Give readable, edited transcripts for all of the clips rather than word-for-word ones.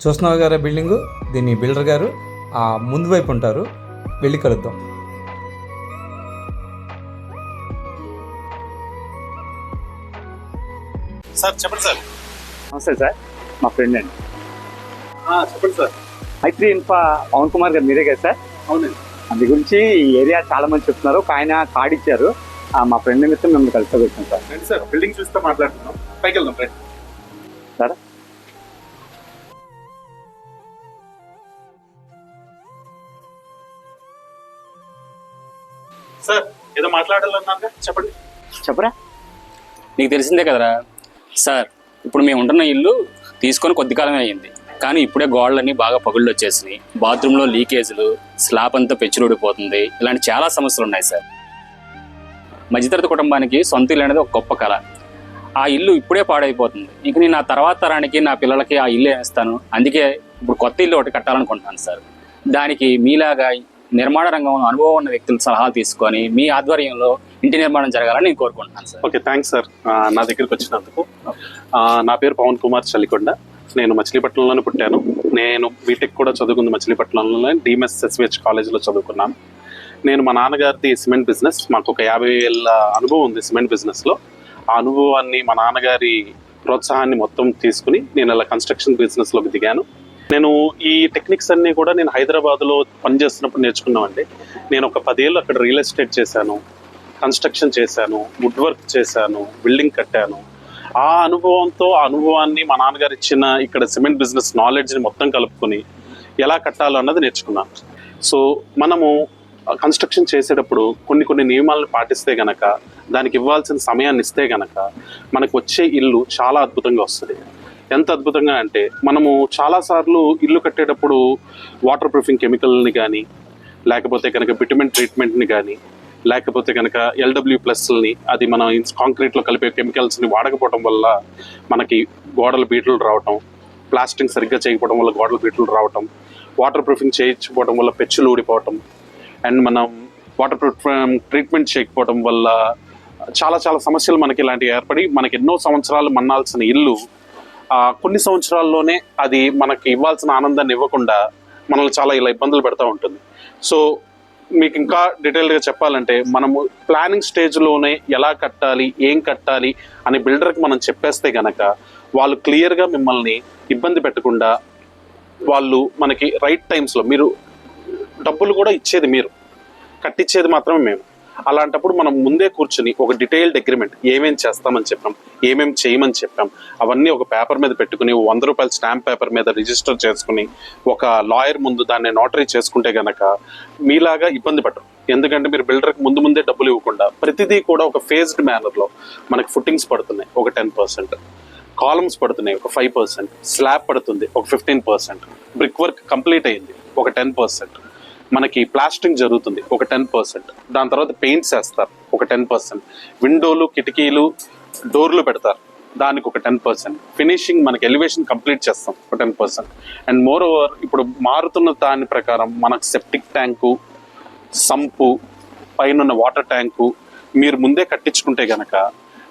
చూస్తున్నావు గారు బిల్డింగు, దీని బిల్డర్ గారు ఆ ముందు వైపు ఉంటారు, వెళ్ళి కలుద్దాం. సార్ చెప్పండి సార్. నమస్తే సార్, మా ఫ్రెండ్ అండి. చెప్పండి సార్. మైత్రి ఇన్ఫా పవన్ కుమార్ గారు మీరే కదా సార్? అవునండి. అందు గురించి ఈ ఏరియా చాలా మంది చెప్తున్నారు. ఒక ఆయన కార్డు ఇచ్చారు, మా ఫ్రెండ్ నిమిత్తం మేము కలిసి వచ్చాం సార్. రండి సార్, బిల్డింగ్ చూస్తే మాట్లాడుతున్నాం, పైకి వెళ్దాం రండి. సార్ సార్ ఏదో మాట్లాడాలన్నాక చెప్పండి. చెప్పరా. నీకు తెలిసిందే కదరా సార్, ఇప్పుడు మేము ఉంటున్న ఇల్లు తీసుకొని కొద్ది కాలమే అయ్యింది, కానీ ఇప్పుడే గోడలన్నీ బాగా పగుళ్ళు వచ్చేసినాయి, బాత్రూంలో లీకేజీలు, స్లాబ్ అంతా పెచ్చులుడిపోతుంది, ఇలాంటి చాలా సమస్యలు ఉన్నాయి సార్. మధ్యతరగతి కుటుంబానికి సొంత ఇల్లు అనేది ఒక గొప్ప కళ. ఆ ఇల్లు ఇప్పుడే పాడైపోతుంది, ఇంక నేను నా తర్వాత తరానికి నా పిల్లలకి ఆ ఇల్లు వేస్తాను. అందుకే ఇప్పుడు కొత్త ఇల్లు ఒకటి కట్టాలనుకుంటున్నాను సార్. దానికి మీలాగా నిర్మాణ రంగంలో అనుభవం ఉన్న వ్యక్తుల సలహాలు తీసుకొని మీ ఆధ్వర్యంలో ఇంటి నిర్మాణం జరగాలని నేను కోరుకుంటున్నాను సార్. ఓకే, థ్యాంక్స్ సార్ నా దగ్గరికి వచ్చినందుకు. నా పేరు పవన్ కుమార్ చలికొండ. నేను మచిలీపట్నంలోనే పుట్టాను. నేను బీటెక్ కూడా చదువుకుంది మచిలీపట్నంలోనే, డిఎంఎస్ ఎస్విహెచ్ కాలేజ్లో చదువుకున్నాను. నేను మా నాన్నగారిది సిమెంట్ బిజినెస్, మాకు ఒక 50 ఏళ్ళ అనుభవం ఉంది సిమెంట్ బిజినెస్లో. ఆ అనుభవాన్ని, మా నాన్నగారి ప్రోత్సాహాన్ని మొత్తం తీసుకుని నేను అలా కన్స్ట్రక్షన్ బిజినెస్లోకి దిగాను. నేను ఈ టెక్నిక్స్ అన్నీ కూడా నేను హైదరాబాద్లో పనిచేస్తున్నప్పుడు నేర్చుకున్నామండి. నేను ఒక 10 ఏళ్ళు అక్కడ రియల్ ఎస్టేట్ చేశాను, కన్స్ట్రక్షన్ చేశాను, వుడ్ వర్క్ చేశాను, బిల్డింగ్ కట్టాను. ఆ అనుభవంతో, ఆ అనుభవాన్ని మా నాన్నగారు ఇచ్చిన ఇక్కడ సిమెంట్ బిజినెస్ నాలెడ్జ్ని మొత్తం కలుపుకొని ఎలా కట్టాలో అన్నది నేర్చుకున్నాను. సో మనము కన్స్ట్రక్షన్ చేసేటప్పుడు కొన్ని నియమాలను పాటిస్తే గనక, దానికి ఇవ్వాల్సిన సమయాన్ని ఇస్తే గనక మనకు వచ్చే ఇల్లు చాలా అద్భుతంగా వస్తుంది. ఎంత అద్భుతంగా అంటే, మనము చాలాసార్లు ఇల్లు కట్టేటప్పుడు వాటర్ ప్రూఫింగ్ కెమికల్ని కానీ, లేకపోతే కనుక బిటుమెన్ ట్రీట్మెంట్ని కానీ, లేకపోతే కనుక LW+ని, అది మనం కాంక్రీట్లో కలిపే కెమికల్స్ని వాడకపోవడం వల్ల మనకి గోడల బీటలు రావటం, ప్లాస్టింగ్ సరిగ్గా చేయకపోవడం వల్ల గోడల బీటలు రావటం, వాటర్ ప్రూఫింగ్ చేయించుకోవడం వల్ల పెచ్చులు ఊడిపోవటం, అండ్ మనం వాటర్ ప్రూఫ్ ట్రీట్మెంట్ చేయకపోవడం వల్ల చాలా సమస్యలు మనకి ఇలాంటివి ఏర్పడి, మనకి ఎన్నో సంవత్సరాలు మన్నాల్సిన ఇల్లు కొన్ని సంవత్సరాల్లోనే అది మనకి ఇవ్వాల్సిన ఆనందాన్ని ఇవ్వకుండా మనల్ని చాలా ఇలా ఇబ్బందులు పెడతా ఉంటుంది. సో మీకు ఇంకా డీటెయిల్గా చెప్పాలంటే, మనము ప్లానింగ్ స్టేజ్లోనే ఎలా కట్టాలి, ఏం కట్టాలి అని బిల్డర్కి మనం చెప్పేస్తే గనక వాళ్ళు క్లియర్గా మిమ్మల్ని ఇబ్బంది పెట్టకుండా, వాళ్ళు మనకి రైట్ టైమ్స్లో, మీరు డబ్బులు కూడా ఇచ్చేది మీరు, కట్టించేది మాత్రమే మేము. అలాంటప్పుడు మనం ముందే కూర్చుని ఒక డీటెయిల్డ్ అగ్రిమెంట్, ఏమేమి చేస్తామని చెప్పాం, ఏమేమి చేయమని చెప్పాం, అవన్నీ ఒక పేపర్ మీద పెట్టుకుని, 100 రూపాయల స్టాంప్ పేపర్ మీద రిజిస్టర్ చేసుకుని ఒక లాయర్ ముందు దాన్ని నోటరీ చేసుకుంటే గనక మీలాగా ఇబ్బంది పడరు. ఎందుకంటే మీరు బిల్డర్కి ముందే డబ్బులు ఇవ్వకుండా ప్రతిదీ కూడా ఒక ఫేజ్డ్ మేనర్లో మనకి ఫుట్టింగ్స్ పడుతున్నాయి ఒక 10%, కాలమ్స్ పడుతున్నాయి ఒక 5%, స్లాబ్ పడుతుంది ఒక 15%, బ్రిక్ వర్క్ కంప్లీట్ అయింది ఒక 10%, మనకి ప్లాస్టింగ్ జరుగుతుంది ఒక 10%, దాని తర్వాత పెయింట్స్ వేస్తారు ఒక 10%, విండోలు, కిటికీలు, డోర్లు పెడతారు దానికి ఒక 10%, ఫినిషింగ్ మనకి ఎలివేషన్ కంప్లీట్ చేస్తాం ఒక 10%. అండ్ మోర్ ఓవర్ ఇప్పుడు మారుతున్న దాని ప్రకారం మనకు సెప్టిక్ ట్యాంకు, సంపు, పైన వాటర్ ట్యాంకు మీరు ముందే కట్టించుకుంటే గనక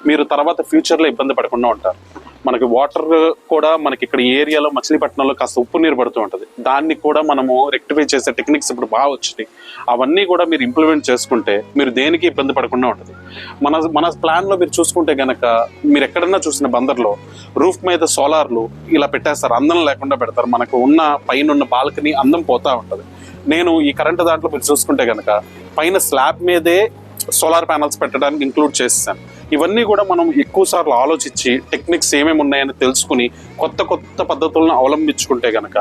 మీరు తర్వాత ఫ్యూచర్లో ఇబ్బంది పడకుండా ఉంటారు. మనకి వాటర్ కూడా మనకి ఇక్కడ ఏరియాలో మచిలీపట్నంలో కాస్త ఉప్పు నీరు పడుతూ ఉంటుంది, దాన్ని కూడా మనము రెక్టిఫై చేసే టెక్నిక్స్ ఇప్పుడు బాగా వచ్చినాయి. అవన్నీ కూడా మీరు ఇంప్లిమెంట్ చేసుకుంటే మీరు దేనికి ఇబ్బంది పడకుండా ఉంటుంది. మన ప్లాన్లో మీరు చూసుకుంటే గనక, మీరు ఎక్కడన్నా చూసిన బందర్లో రూఫ్ మీద సోలార్లు ఇలా పెట్టేస్తారు, అందం లేకుండా పెడతారు. మనకు ఉన్న పైన ఉన్న బాల్కనీ అందం పోతూ ఉంటుంది. నేను ఈ కరెంటు దాంట్లో మీరు చూసుకుంటే కనుక పైన స్లాబ్ మీదే సోలార్ ప్యానల్స్ పెట్టడానికి ఇంక్లూడ్ చేస్తాను. ఇవన్నీ కూడా మనం ఎక్కువ సార్లు ఆలోచించి టెక్నిక్స్ ఏమేమి ఉన్నాయని తెలుసుకుని కొత్త పద్ధతులను అవలంబించుకుంటే కనుక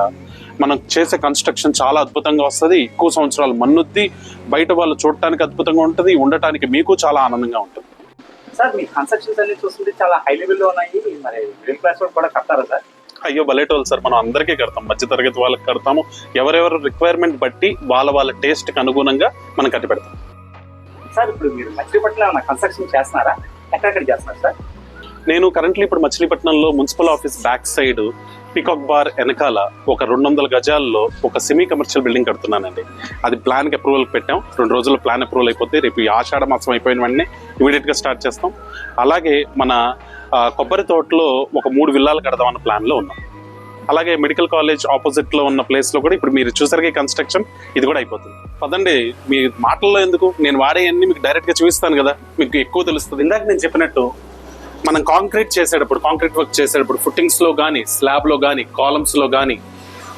మనం చేసే కన్స్ట్రక్షన్ చాలా అద్భుతంగా వస్తుంది. ఎక్కువ సంవత్సరాలు మన్నుద్ది, బయట వాళ్ళు చూడటానికి అద్భుతంగా ఉంటుంది, ఉండటానికి మీకు చాలా ఆనందంగా ఉంటుంది. సార్ మీ కన్స్ట్రక్షన్స్ అన్ని చూస్తుంటే చాలా హై లెవెల్లో ఉన్నాయి, మరి మిడిల్ క్లాస్ వాళ్ళు కూడా కట్టారా సార్? అయ్యో బలేటోళ్ళు సార్, మనం అందరికీ కడతాం, మధ్య తరగతి వాళ్ళకి కడతాము. ఎవరెవరు రిక్వైర్మెంట్ బట్టి వాళ్ళ టేస్ట్కి అనుగుణంగా మనం కట్టి పెడతాం. సార్ ఇప్పుడు మీరు మచిలీపట్నంలో కన్స్ట్రక్షన్ చేస్తున్నారా, ఎక్కడెక్కడ చేస్తున్నారు సార్? నేను కరెంట్లీ ఇప్పుడు మచిలీపట్నంలో municipal office back side peacock bar వెనకాల ఒక 200 గజాల్లో ఒక సెమీ కమర్షియల్ బిల్డింగ్ కడుతున్నానండి. అది ప్లాన్కి అప్రూవల్కి పెట్టాం. 2 రోజుల్లో ప్లాన్ అప్రూవల్ అయిపోతే రేపు ఆషాఢ మాసం అయిపోయిన వెంటనే ఇమీడియట్గా స్టార్ట్ చేస్తాం. అలాగే మన కొబ్బరి తోటలో ఒక 3 విల్లాలు కడదామన్న ప్లాన్లో ఉన్నాం. అలాగే మెడికల్ కాలేజ్ ఆపోజిట్ లో ఉన్న ప్లేస్ లో కూడా ఇప్పుడు మీరు చూసారుగా కన్స్ట్రక్షన్ ఇది కూడా అయిపోతుంది. పదండి, మీ మాటల్లో ఎందుకు, నేను వాడేవన్నీ మీకు డైరెక్ట్ గా చూపిస్తాను కదా, మీకు ఎక్కువ తెలుస్తుంది. ఇందాక నేను చెప్పినట్టు మనం కాంక్రీట్ చేసేటప్పుడు, కాంక్రీట్ వర్క్ చేసేటప్పుడు ఫుట్టింగ్స్ లో కానీ, స్లాబ్ లో కానీ, కాలమ్స్ లో కానీ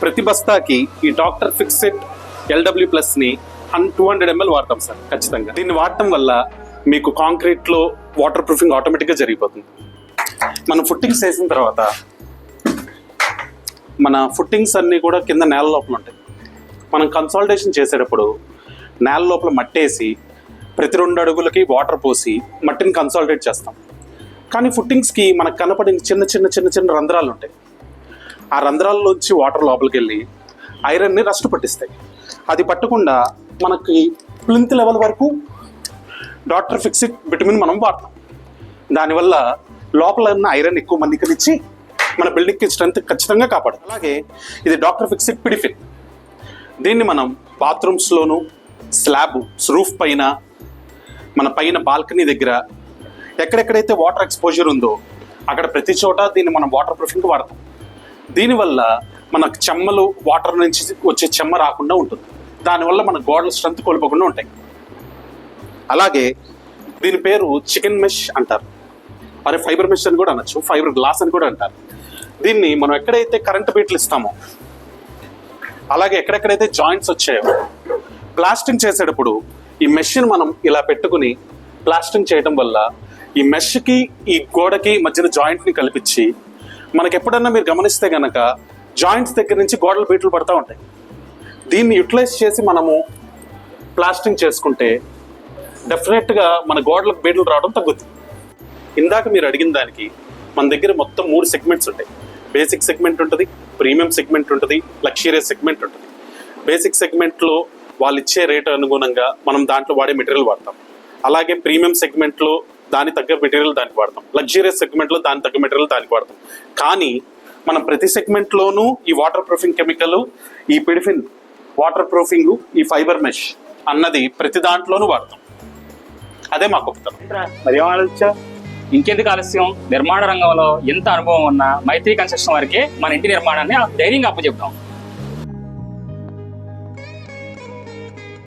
ప్రతి బస్తాకి ఈ డాక్టర్ ఫిక్సిట్ LW+ ని 200 ml వాడతాం సార్ ఖచ్చితంగా. దీన్ని వాడటం వల్ల మీకు కాంక్రీట్ లో వాటర్ ప్రూఫింగ్ ఆటోమేటిక్ గా జరిగిపోతుంది. మనం ఫుట్టింగ్స్ వేసిన తర్వాత మన ఫుట్టింగ్స్ అన్నీ కూడా కింద నేల లోపల ఉంటాయి. మనం కన్సాలిడేషన్ చేసేటప్పుడు నేల లోపల మట్టేసి ప్రతి 2 అడుగులకి వాటర్ పోసి మట్టిని కన్సాలిడేట్ చేస్తాం. కానీ ఫుట్టింగ్స్కి మనకు కనపడిన చిన్న చిన్న చిన్న చిన్న రంధ్రాలు ఉంటాయి. ఆ రంధ్రాల్లోంచి వాటర్ లోపలికి వెళ్ళి ఐరన్ని రస్ట్ పట్టిస్తాయి. అది పట్టకుండా మనకి ప్లింత్ లెవెల్ వరకు డాక్టర్ ఫిక్సిట్ విటమిన్ మనం వాడతాం. దానివల్ల లోపల ఉన్న ఐరన్ ఎక్కువ మందికినిచ్చి మన బిల్డింగ్కి స్ట్రెంత్ ఖచ్చితంగా కాపాడు. అలాగే ఇది డాక్టర్ ఫిక్సిట్ పిడిఫిన్. దీన్ని మనం బాత్రూమ్స్లోను, స్లాబ్ రూఫ్ పైన, మన పైన బాల్కనీ దగ్గర ఎక్కడెక్కడైతే వాటర్ ఎక్స్పోజర్ ఉందో అక్కడ ప్రతి చోట దీన్ని మనం వాటర్ ప్రూఫింగ్కి వాడతాం. దీనివల్ల మనకు చెమ్మలు, వాటర్ నుంచి వచ్చే చెమ్మ రాకుండా ఉంటుంది. దానివల్ల మన గోడల స్ట్రెంత్ కోల్పోకుండా ఉంటాయి. అలాగే దీని పేరు చికెన్ మెష్ అంటారు, మరి ఫైబర్ మెష్ అని కూడా అనొచ్చు, ఫైబర్ గ్లాస్ అని కూడా అంటారు. దీన్ని మనం ఎక్కడైతే కరెంట్ బీట్లు ఇస్తామో, అలాగే ఎక్కడెక్కడైతే జాయింట్స్ వచ్చాయో ప్లాస్టింగ్ చేసేటప్పుడు ఈ మెష్ని మనం ఇలా పెట్టుకుని ప్లాస్టింగ్ చేయడం వల్ల ఈ మెష్కి ఈ గోడకి మధ్యన జాయింట్ని కల్పించి, మనకి ఎప్పుడన్నా మీరు గమనిస్తే కనుక జాయింట్స్ దగ్గర నుంచి గోడలు బీట్లు పడుతూ ఉంటాయి. దీన్ని యూటిలైజ్ చేసి మనము ప్లాస్టింగ్ చేసుకుంటే డెఫినెట్గా మన గోడలకు బీట్లు రావడం తగ్గుతుంది. ఇందాక మీరు అడిగిన దానికి మన దగ్గర మొత్తం 3 సెగ్మెంట్స్ ఉంటాయి. బేసిక్ సెగ్మెంట్ ఉంటుంది, ప్రీమియం సెగ్మెంట్ ఉంటుంది, లగ్జరియస్ సెగ్మెంట్ ఉంటుంది. బేసిక్ సెగ్మెంట్లో వాళ్ళు ఇచ్చే రేటు అనుగుణంగా మనం దాంట్లో వాడే మెటీరియల్ వాడతాం. అలాగే ప్రీమియం సెగ్మెంట్లో దాని తగ్గ మెటీరియల్ దానికి వాడతాం. లగ్జరియస్ సెగ్మెంట్లో దాని తగ్గ మెటీరియల్ దానికి వాడతాం. కానీ మనం ప్రతి సెగ్మెంట్లోనూ ఈ వాటర్ ప్రూఫింగ్ కెమికల్, ఈ పిడిఫిన్ వాటర్ ప్రూఫింగ్, ఈ ఫైబర్ మెష్ అన్నది ప్రతి దాంట్లోనూ వాడతాం. అదే మా గొప్పతనం. మరి ఏం ఆలోచించా? ఇంకెందుకు ఆలస్యం, నిర్మాణ రంగంలో ఎంత అనుభవం ఉన్న మైత్రి కన్స్ట్రక్షన్ వారికి మన ఇంటి నిర్మాణాన్ని ధైర్యంగా అప్పచెప్తాం.